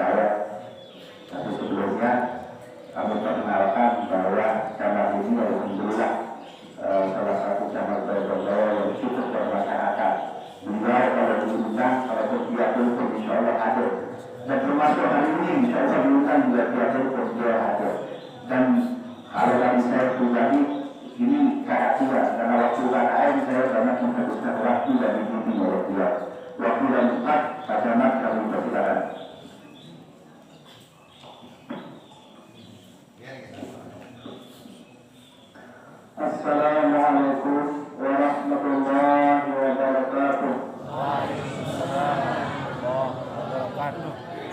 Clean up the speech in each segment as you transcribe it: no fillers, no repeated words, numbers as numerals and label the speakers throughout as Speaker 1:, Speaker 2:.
Speaker 1: saya. Tapi sebelumnya kami perkenalkan bahwa camat ini alhamdulillah salah satu camat Bogor yang cukup bermasyarakat. Beliau kalau diundang, kalau dia pun insya Allah hadir. Dan termasuk hari ini insya Allah diundang juga dia pun dia hadir. Dan kalau dari saya pribadi ini kehadiran karena waktu lain saya banyak menghabiskan waktu dan dibimbing oleh dia. Waktu dan tempat camat kami persilakan. Assalamualaikum warahmatullahi wabarakatuh.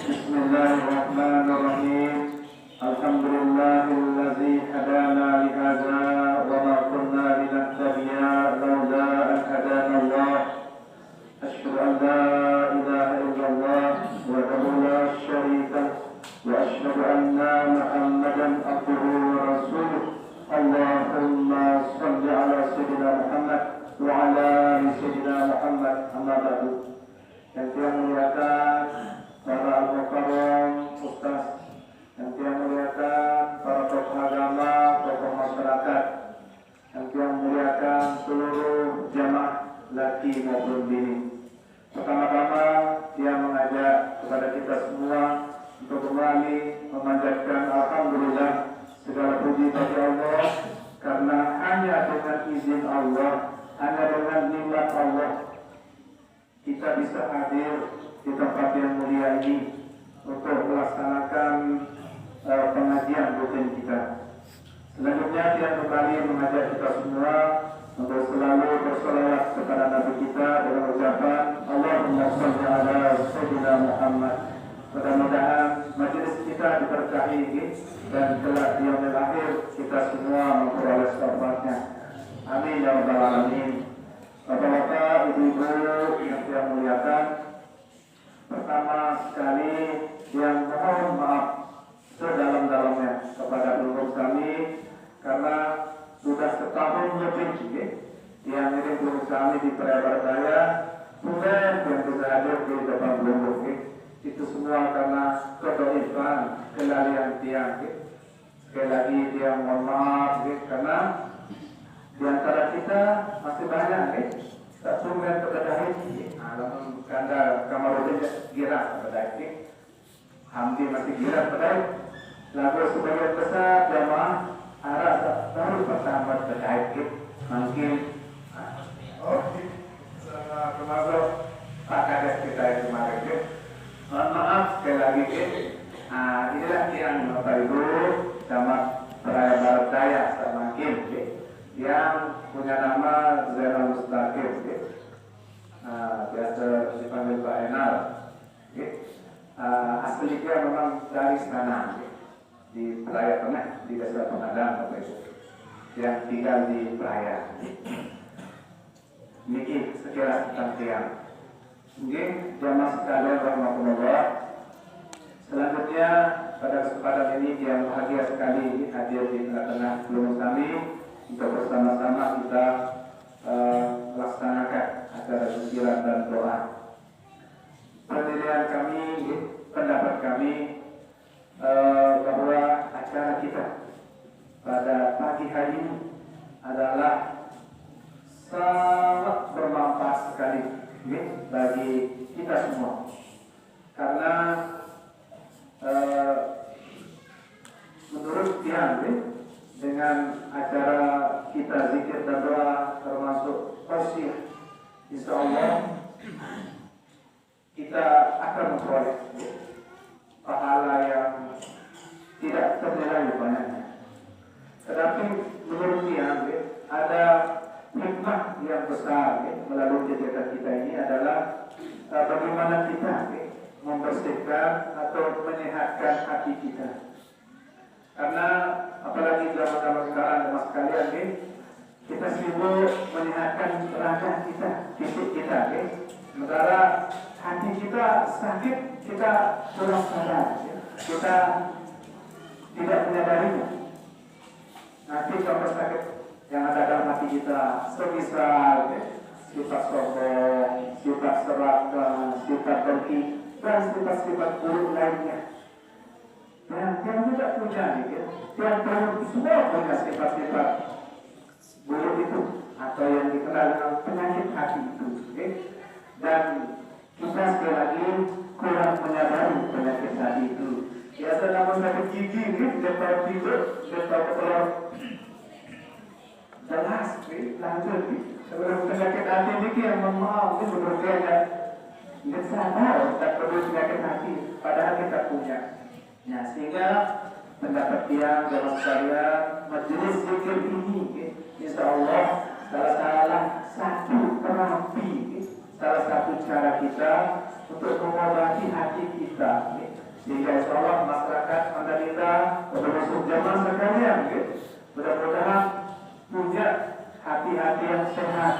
Speaker 1: Bismillahirrahmanirrahim. Alhamdulillahillazi hadana li hadza wa ma kunna linahtadiya laula an hadana Allah. Asyhadu an la ilaha illallah wahdahu la syarika lahu wa asyhadu anna Muhammadan abduhu wa rasuluh. Allahumma salli ala sayyidina Muhammad wa ala ali sayyidina Muhammad. Amma ba'du. Yang saya muliakan para al-mukarram ustaz, yang saya muliakan para tokoh agama, tokoh masyarakat, yang saya muliakan seluruh jamaah laki maupun bini. Pertama-tama dia mengajak kepada kita semua untuk kembali memanjatkan alhamdulillah, segala puji bagi Allah, karena hanya dengan izin Allah, hanya dengan nikmat Allah kita bisa hadir di tempat yang mulia ini untuk melaksanakan pengajian rutin kita. Selanjutnya dia kembali mengajak kita semua untuk selalu bersolawat kepada Nabi kita dengan ucapan Allahumma shalli ala sayyidina Muhammad. Mudah-mudahan majelis kita diberkahi dan kelak di yaumil akhir kita semua memperoleh syafaatnya. Amin ya rabbal alamin. Bapak-bapak, ibu-ibu yang saya muliakan, pertama sekali yang mohon maaf sedalam-dalamnya kepada peluru kami karena sudah setahun lebih yang ini peluru kami di Praibardaya sudah yang bisa hadir di depan peluru itu semua karena kedoifan kelalian tiang. Sekali lagi dia mohon maaf karena di antara kita masih banyak tak sumber terdahin alamun kanda kamarudin gira terdahin hampir masih gira terdahin lalu sebagian besar jamaah arah baru pertama terdahin mungkin kemarin Pak Kades kita yang kemarin mohon maaf sekali lagi inilah yang Bapak Ibu sama Praibardaya semakin yang punya nama Zainal Mustaqim, biasa dipanggil Pak Enal. Asli dia memang dari sana, di Pelaya Tengah, di Desa Pengadang, Bapak Ibu, yang tinggal di Pelaya. Niki sekilas tentang tiang. Mungkin jamaah sekalian rahmatullah. Selanjutnya pada kesempatan ini yang bahagia sekali hadir di tengah-tengah peluru kami. Untuk bersama-sama kita laksanakan acara zikir dan doa. Penilaian kami, pendapat kami bahwa acara kita pada pagi hari ini adalah sangat bermanfaat sekali bagi kita semua. Karena menurut dia dengan acara kita zikir dan doa termasuk tausiah, insya Allah kita akan memperoleh pahala yang tidak ternilai banyaknya. Tetapi menurut dia ada hikmah yang besar melalui kegiatan kita ini adalah bagaimana kita membersihkan atau menyehatkan hati kita. Karena apalagi zaman sekarang mas sekalian kita sibuk menyehatkan raga kita, fisik kita sementara hati kita sakit, kita kurang sadar, kita tidak menyadarinya. Nanti kalau sakit yang ada dalam hati kita semisal sifat sombong, sifat serakah, sifat dengki, dan sifat-sifat buruk lainnya. Yang tidak punya, yang perlu semua punya sifat-sifat buruk itu atau yang dikenal dengan penyakit hati itu. Dan kita sekali lagi kurang menyadari penyakit hati itu. Biasa namun sakit gigi, dia tahu tidur, dia tahu telur. Jelas, lanjut. Sebelum penyakit hati ini yang memang itu berbeda. Dia sadar tak perlu penyakit hati, padahal kita punya. Ya, sehingga pendapat yang dalam sekalian majelis zikir ini, insya Allah salah satu terapi, salah satu cara kita untuk mengobati hati kita. Sehingga insya Allah masyarakat Mandalika termasuk zaman sekalian, mudah-mudahan punya hati-hati yang sehat.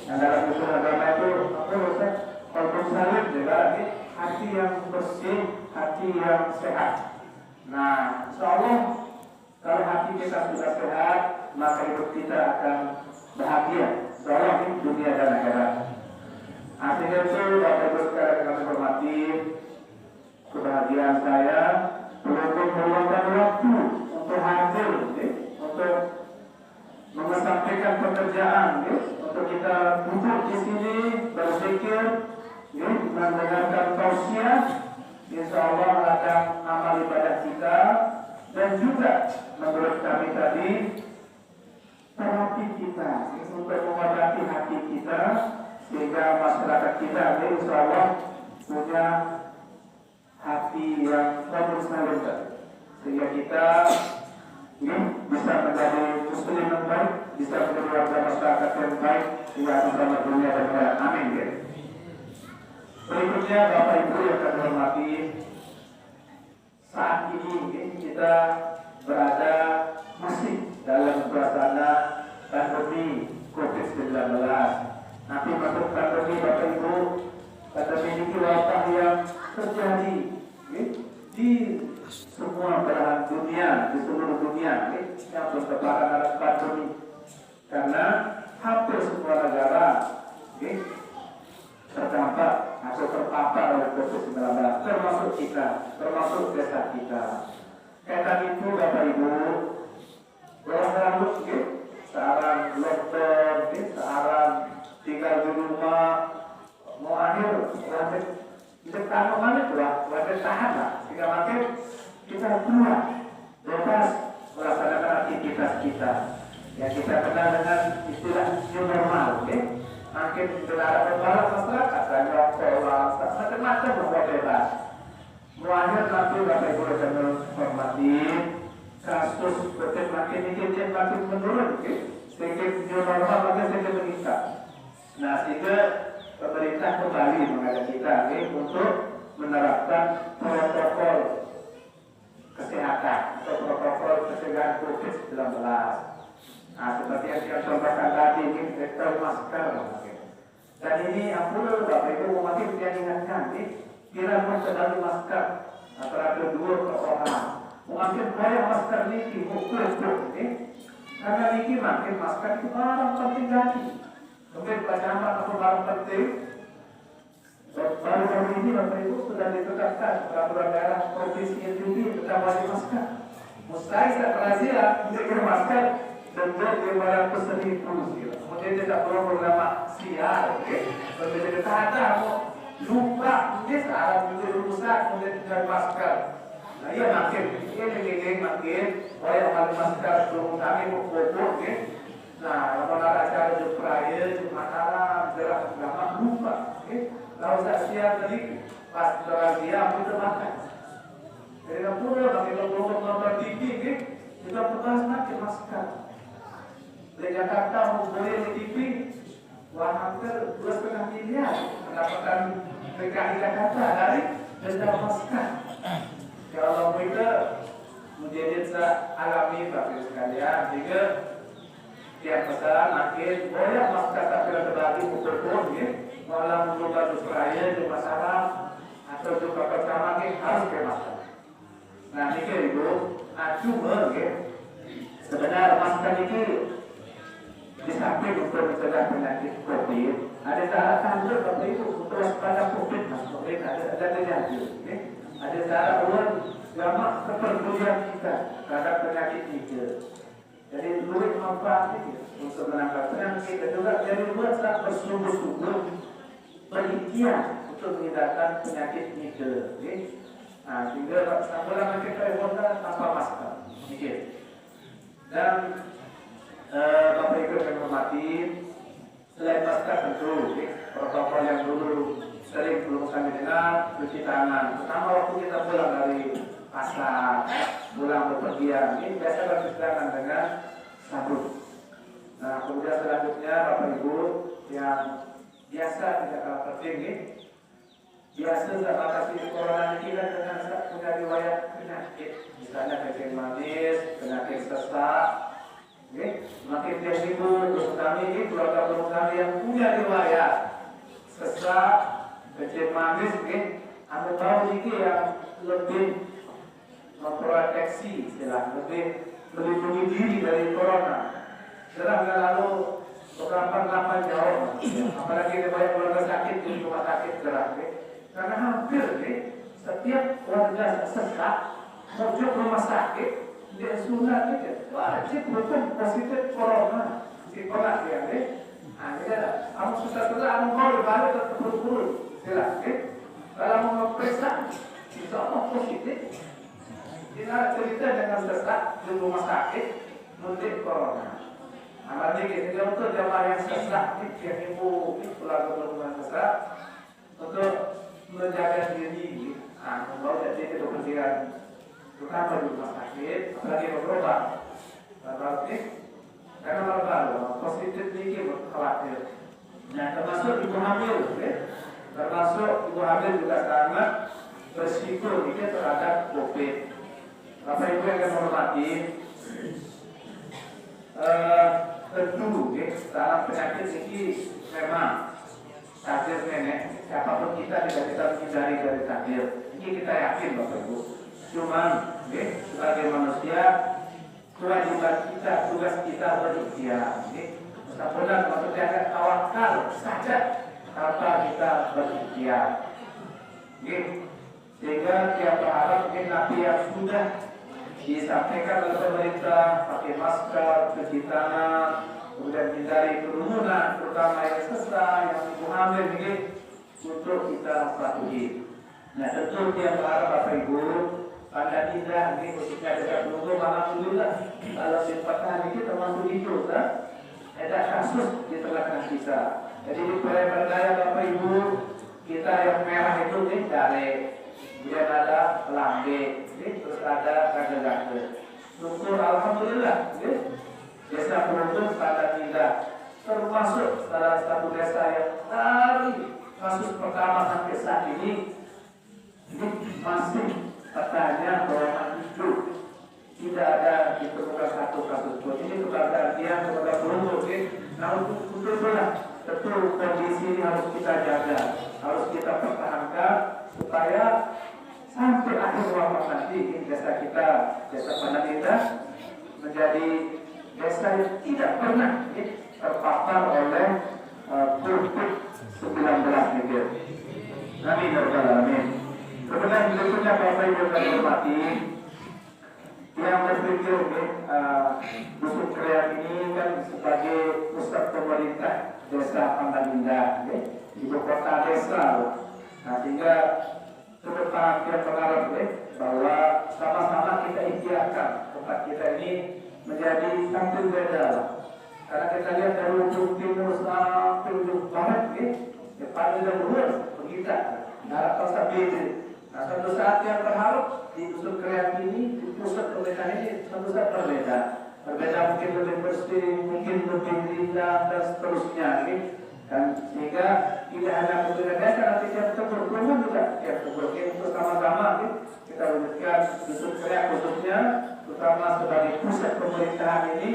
Speaker 1: Yang dalam usul agama itu apa Ustaz? Kalau salib juga hati yang bersih, hati yang sehat. Nah, insya Allah kalau hati kita sudah sehat, maka hidup kita akan bahagia. Insya Allah di dunia dan akhirat. Artinya itu Bapak Ibu sekalian kami hormati, kebahagiaan saya untuk meluangkan waktu untuk hadir, untuk mengesampaikan pekerjaan, untuk kita duduk di sini berzikir, mendengarkan tausiah. Insya Allah akan amal ibadah kita dan juga menurut kami tadi terapi kita untuk mengobati hati kita sehingga masyarakat kita insya Allah punya hati yang bagus sehingga kita bisa menjadi muslim yang baik, bisa menjadi warga masyarakat yang baik hingga bersama dunia dan akhirat. Amin. Berikutnya Bapak Ibu yang kami hormati, saat ini kita berada masih dalam suasana pandemi COVID-19. Nanti masuk pandemi Bapak Ibu, pandemi ini wabah yang terjadi di semua belahan dunia, di seluruh dunia, yang bertebaran dalam pandemi. Karena hampir semua negara terdampak atau terpapar oleh COVID-19, termasuk kita, termasuk desa kita. Kayak tadi itu Bapak Ibu, orang sekarang lockdown, sekarang tinggal di rumah, mau akhir, kita tahan mana tu lah, tahan lah, sehingga makin kita keluar, bebas melaksanakan aktivitas kita. Yang kita kenal dengan istilah new normal, makin berlarang masyarakat dan orang macam-macam membuat bebas. Muakhir nanti Bapak Ibu akan menghormati kasus COVID makin menurun, sehingga new normal makin sedikit meningkat. Nah, sehingga pemerintah kembali mengajak kita untuk menerapkan protokol kesehatan atau protokol pencegahan COVID-19. Nah, seperti yang saya sampaikan tadi, ini sektor masker. Dan ini ampun Bapak Ibu makin saya ingatkan, kira mengenali masker antara kedua ke orang. Mungkin banyak masker ini ukur karena ini makin masker itu barang penting lagi. Mungkin kacamata atau barang penting. Baru-baru ini Bapak Ibu sudah ditetapkan peraturan daerah provinsi NTB tentang wajib masker. Mustahil tak razia untuk masker dan dia 500.000. Kemudian tidak perlu bernama sial, berbeda kata lupa mungkin sekarang menjadi urusan kemudian tidak masker. Nah iya makin makin oleh amal masker belum kami pokok. Nah kalau ada acara di peraya di makanan jelas agama lupa. Kalau saya siap tadi pas razia kita makan. Jadi kalau pula bagi kelompok nonton TV kita pegas makin masker. Di Jakarta boleh di TV hampir 2,5 miliar pendapatan PKI Jakarta dari denda masker. Kalau kita menjadi alami Bapak Ibu sekalian, jika tiap pesan makin banyak masker tak terbagi pukul-pukul, malam juga berseraya di masalah atau juga pertama harus pakai masker. Nah ini Ibu, cuma sebenarnya masker ini di samping untuk mencegah penyakit COVID, Ada cara tanda Bapak Ibu untuk waspada COVID, ada kejadian. Ada cara ulang gamak kepedulian kita terhadap penyakit ini. Jadi duit manfaat ini untuk menangkap penyakit dan juga dari luar tak bersungguh-sungguh berikhtiar untuk menghindarkan penyakit ini. Nah, sehingga sambulan kita ekorkan tanpa masker. Dan Bapak Ibu yang menghormati, selain masker tentu protokol yang dulu sering belum kami dengar, cuci tangan. Pertama waktu kita pulang dari pasar, pulang bepergian, ini biasa bercuci tangan dengan sabun. Nah, kemudian selanjutnya Bapak Ibu yang biasa tidak kalah penting ini, biasa tidak batasi corona kita dengan punya riwayat penyakit, misalnya kencing manis, penyakit sesak. Makin resiko untuk kami ini keluarga kami yang punya riwayat sesak, kencing manis, anda tahu ini yang lebih memproteksi, lebih melindungi diri dari corona. Serangga lalu berkapan-kapan jauh, apalagi ada banyak keluarga sakit di rumah sakit gerak, karena hampir setiap warga sesak menuju rumah sakit dia sunat wajib hukum positif corona, sekolah dia, kamu susah kamu mau balik ke turun, kalau mau periksa, insya Allah positif. Kita cerita dengan sesak di rumah sakit mudik corona. Nanti kita untuk jamaah yang sesak, yang ibu pulang ke rumah sesak untuk menjaga diri, membawa jadi kebersihan, terutama di rumah sakit, apalagi berobat. Berarti karena baru positif ini khawatir. Nah, termasuk ibu hamil, termasuk ibu hamil juga sangat berisiko terhadap COVID. Bapak Ibu yang akan menghormati, tentu dalam penyakit ini memang takdir nenek, siapapun kita tidak bisa menghindari dari takdir. Ini kita yakin Bapak Ibu. Cuman sebagai manusia, kewajiban kita, tugas kita berikhtiar. Mudah-mudahan maksudnya akan tawakal saja tanpa kita berikhtiar. Sehingga dia berharap mungkin Nabi yang sudah disampaikan oleh pemerintah pakai masker, cuci tangan, kemudian hindari kerumunan, terutama yang sesak, yang ibu hamil ini untuk kita patuhi. Nah, tentu dia berharap Bapak Ibu pada indah ini khususnya dekat Bogor, alhamdulillah kalau di petani ini termasuk itu, ada kasus di tengah-tengah kita. Jadi berdaya Bapak Ibu kita yang merah itu dari dia ada lambe, terus ada gada-gada. Syukur alhamdulillah, desa Beruntung pada tidak termasuk salah satu desa yang dari kasus pertama sampai saat ini masih petanya golongan hijau, tidak ada ditemukan satu kasus. Ini kepada dia kepada Beruntung, nah untuk itulah tentu kondisi ini harus kita jaga, harus kita pertahankan supaya sampai akhir waktu nanti desa kita, desa Pandaninda menjadi desa yang tidak pernah terpapar oleh COVID-19 ini. Amin ya rabbal alamin. Kemudian berikutnya Bapak Ibu yang hormati, yang berpikir Dusun Kreat ini kan sebagai pusat pemerintah desa Pandaninda, ibu kota desa. Nah, sehingga ke depan dia berharap bahwa sama-sama kita ikhtiarkan tempat kita ini menjadi tampil beda. Karena kita lihat dari ujung timur sampai ujung barat, depan dan luar begitu. Harap pasal beda. Nah, suatu saat yang berharap di Dusun Kreat ini, di pusat pemerintahan ini, suatu saat berbeda. Berbeda mungkin lebih bersih, mungkin lebih indah dan seterusnya. Dan sehingga tidak hanya pemerintah desa, nanti tiap berkerumun juga tiap berkerumun untuk sama-sama kita wujudkan Dusun Kreat khususnya, terutama sebagai pusat pemerintahan ini.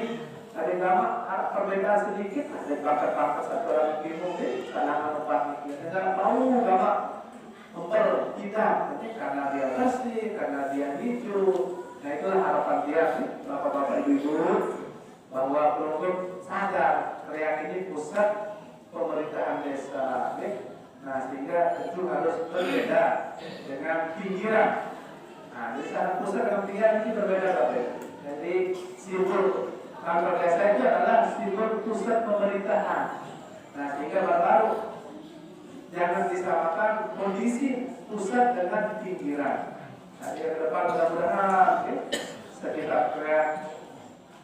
Speaker 1: Ada nama harap perbedaan sedikit, ada bakat-bakat satu orang bingung kalangan upah ini. Jangan mau agama memper kita, karena dia bersih, karena dia hijau. Nah, itulah harapan dia, bapak-bapak ibu-ibu, bahwa perlu sadar Kreat ini pusat pemerintahan desa. Nah, sehingga itu harus berbeda dengan pinggiran. Nah, di sana pusat dengan pinggiran ini berbeda, Bapak. Jadi simbol kantor desa itu adalah simbol pusat pemerintahan. Nah, sehingga baru jangan disamakan kondisi pusat dengan pinggiran. Nah, ke depan mudah-mudahan sekitar kreat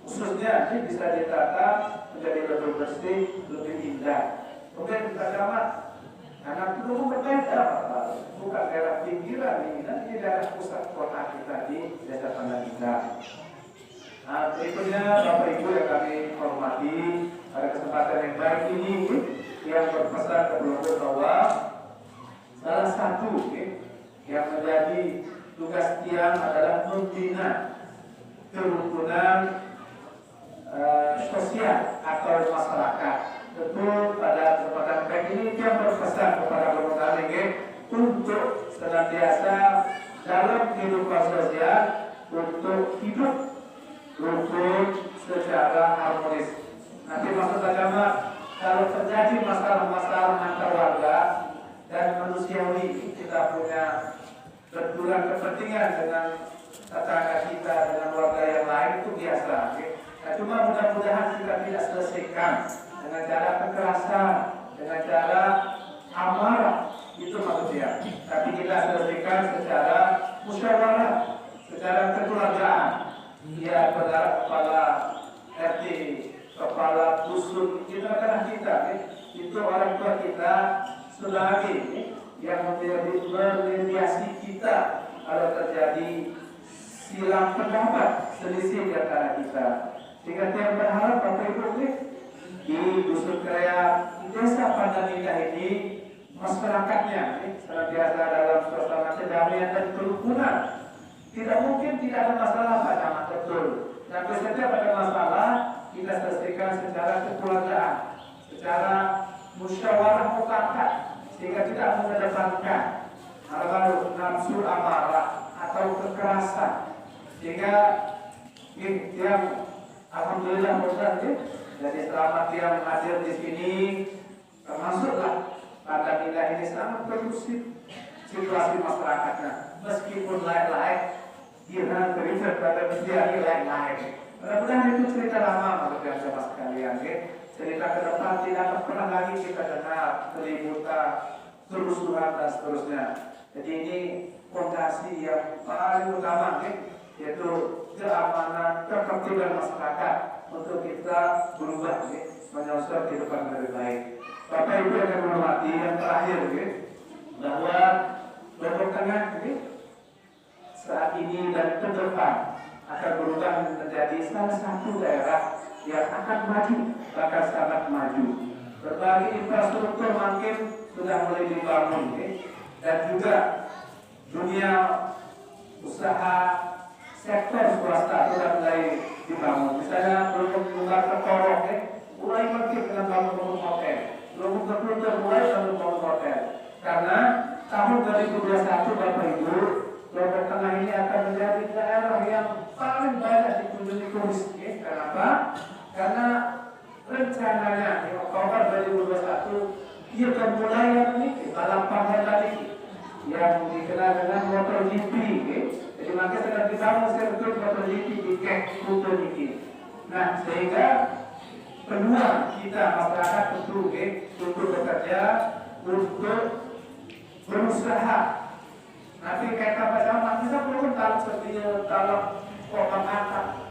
Speaker 1: khususnya ini bisa ditata menjadi lebih bersih, lebih indah. Kemudian kita camat, karena itu berbeda, bukan daerah pinggiran ini, nanti daerah pusat kota kita di Desa Pandang-Indah. Nah, berikutnya Bapak Ibu yang kami hormati, pada kesempatan yang baik ini yang berpesan ke Probolinggo bahwa salah satu yang menjadi tugas tiang adalah membina kerukunan sosial atau masyarakat. Tentu pada kesempatan baik ini yang berpesan kepada pemerintah untuk senantiasa dalam kehidupan sosial untuk hidup rukun secara harmonis. Nanti maksud agama, kalau terjadi masalah-masalah antar warga dan manusiawi, kita punya benturan kepentingan dengan tetangga kita, dengan warga yang lain, itu biasa. Nah, cuma mudah-mudahan kita tidak selesaikan dengan cara kekerasan, dengan cara amarah, itu maksudnya. Tapi kita selesaikan secara musyawarah, secara kekeluargaan. Ya, kepala RT, kepala dusun, kita kan kita, itu orang tua kita sebagai yang memediasi kita kalau terjadi silang pendapat, selisih di antara kita. Sehingga saya berharap Bapak Ibu di dusun kreat, di Desa Pandang-Indah ini masyarakatnya senantiasa dalam suasana kedamaian dan kerukunan. Tidak mungkin tidak ada masalah Pak Camat, betul. Dan setiap ada masalah kita selesaikan secara kekeluargaan, secara musyawarah mufakat, sehingga tidak mengedepankan hal-hal nafsu amarah atau kekerasan. Sehingga yang alhamdulillah mudah jadi selama dia hadir di sini termasuklah Pandang-Indah ini sangat kondusif situasi masyarakatnya, meskipun lain-lain kira cerita pada media lain-lain. Mudah-mudahan itu cerita lama maksudnya sama sekalian, cerita ke depan tidak pernah lagi kita dengar keributan, kerusuhan dan seterusnya. Jadi ini fondasi yang paling utama, yaitu keamanan, ketertiban masyarakat untuk kita berubah, menyelesaikan kehidupan lebih baik. Bapak Ibu yang menghormati, yang terakhir, bahwa Lombok Tengah saat ini dan ke depan akan berubah menjadi salah satu daerah yang akan maju, bahkan sangat maju. Berbagai infrastruktur makin sudah mulai dibangun, dan juga dunia usaha sektor swasta sudah mulai dibangun. Misalnya belum buka Ketorok, mulai makin dengan bangun hotel, belum terpeluntur mulai bangun hotel. Karena tahun 2021 Bapak Ibu, Lombok Tengah ini akan menjadi daerah yang paling banyak dikunjungi turis. Kenapa? Karena rencananya di Oktober 2021 dia akan mulai balapan tadi yang dikenal dengan MotoGP. Jadi maka sedang dibangun sirkuit MotoGP di Kek Kuto ini. Nah, sehingga peluang kita masyarakat untuk bekerja, untuk berusaha. Nanti kayak apa zaman kita perlu tahu seperti dalam kota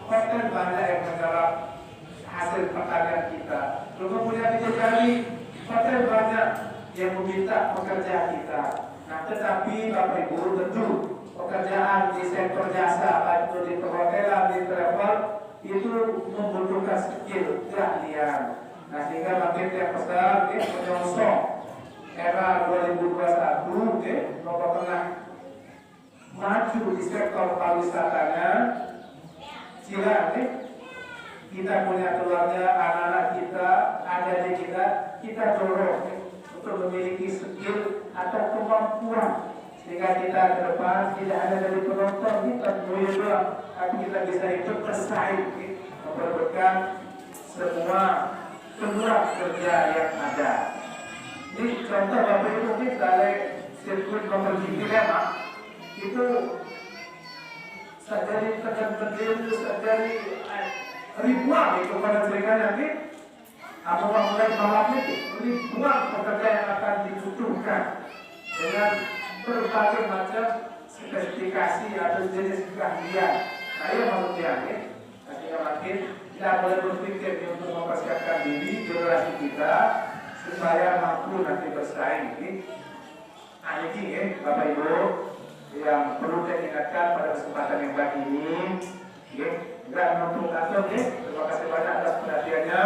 Speaker 1: hotel banyak yang menggarap hasil pertanian kita. Kemudian dijadi hotel banyak yang meminta pekerja kita. Nah, tetapi Bapak Ibu tentu pekerjaan di sektor jasa, baik itu di perhotelan, di travel, itu membutuhkan skill, keahlian. Nah, sehingga makin yang besar, menyongsong era 2021, Lombok Tengah maju di sektor pariwisatanya. Sila kita punya keluarga, anak-anak kita, adik-adik kita dorong untuk memiliki skill atau kemampuan sehingga kita ke depan tidak hanya dari penonton kita doang, tapi kita bisa ikut bersaing memperebutkan semua peluang kerja yang ada. Ini contoh Bapak Ibu mungkin dari sirkuit kompetisi Lema itu terjadi terjadi ribuan itu pada mereka nanti apabila mulai balapnya itu ribuan pekerja yang akan dibutuhkan dengan berbagai macam spesifikasi atau jenis keahlian. Saya maksudnya ketika makin tidak boleh berpikir untuk mempersiapkan diri generasi kita supaya mampu nanti bersaing. Ini Bapak Ibu yang perlu saya ingatkan pada kesempatan yang baik ini. Enggak menuntut atau terima kasih banyak atas perhatiannya.